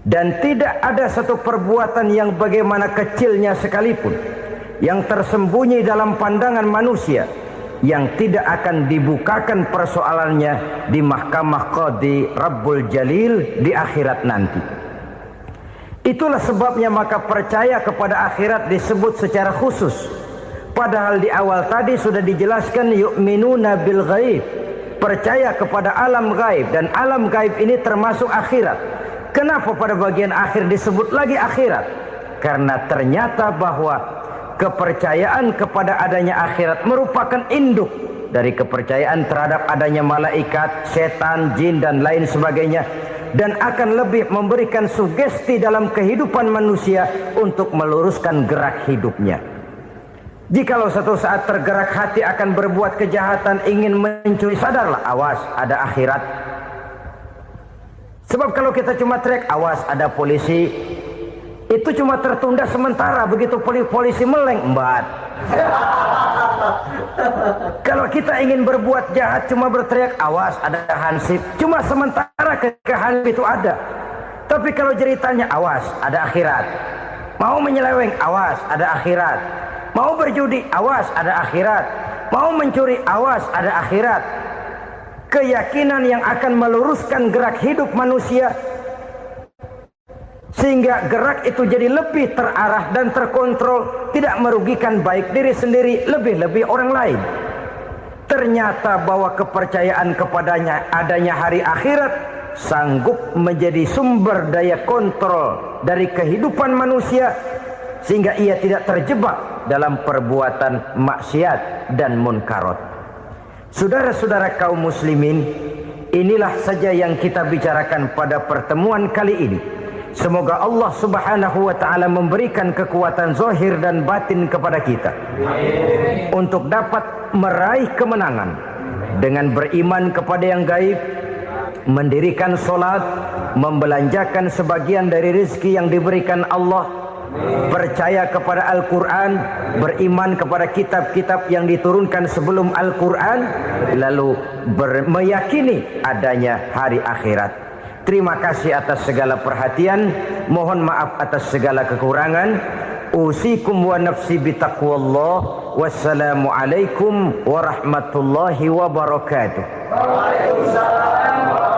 Dan tidak ada satu perbuatan yang bagaimana kecilnya sekalipun yang tersembunyi dalam pandangan manusia yang tidak akan dibukakan persoalannya di mahkamah Qadi Rabbul Jalil di akhirat nanti. Itulah sebabnya maka percaya kepada akhirat disebut secara khusus. Padahal di awal tadi sudah dijelaskan yu'minuna bil ghaib, percaya kepada alam gaib, dan alam gaib ini termasuk akhirat. Kenapa pada bagian akhir disebut lagi akhirat? Karena ternyata bahwa kepercayaan kepada adanya akhirat merupakan induk dari kepercayaan terhadap adanya malaikat, setan, jin dan lain sebagainya, dan akan lebih memberikan sugesti dalam kehidupan manusia untuk meluruskan gerak hidupnya. Jikalau satu saat tergerak hati akan berbuat kejahatan, ingin mencuri, sadarlah, awas ada akhirat. Sebab kalau kita cuma teriak awas ada polisi, itu cuma tertunda sementara, begitu polisi meleng embat. Kalau kita ingin berbuat jahat cuma berteriak awas ada hansip, cuma sementara hansip itu ada. Tapi kalau ceritanya awas ada akhirat, mau menyeleweng awas ada akhirat, mau berjudi awas ada akhirat, mau mencuri awas ada akhirat. Keyakinan yang akan meluruskan gerak hidup manusia sehingga gerak itu jadi lebih terarah dan terkontrol, tidak merugikan baik diri sendiri, lebih-lebih orang lain. Ternyata bahwa kepercayaan kepadanya adanya hari akhirat sanggup menjadi sumber daya kontrol dari kehidupan manusia, sehingga ia tidak terjebak dalam perbuatan maksiat dan munkarat. Saudara-saudara kaum muslimin, inilah saja yang kita bicarakan pada pertemuan kali ini. Semoga Allah subhanahu wa ta'ala memberikan kekuatan zahir dan batin kepada kita untuk dapat meraih kemenangan dengan beriman kepada yang gaib, mendirikan solat, membelanjakan sebagian dari rezeki yang diberikan Allah, percaya kepada Al-Quran, beriman kepada kitab-kitab yang diturunkan sebelum Al-Quran, lalu meyakini adanya hari akhirat. Terima kasih atas segala perhatian, mohon maaf atas segala kekurangan. Usikum wa nafsi bitaqwallah. Wassalamualaikum warahmatullahi wabarakatuh. Waalaikumsalam.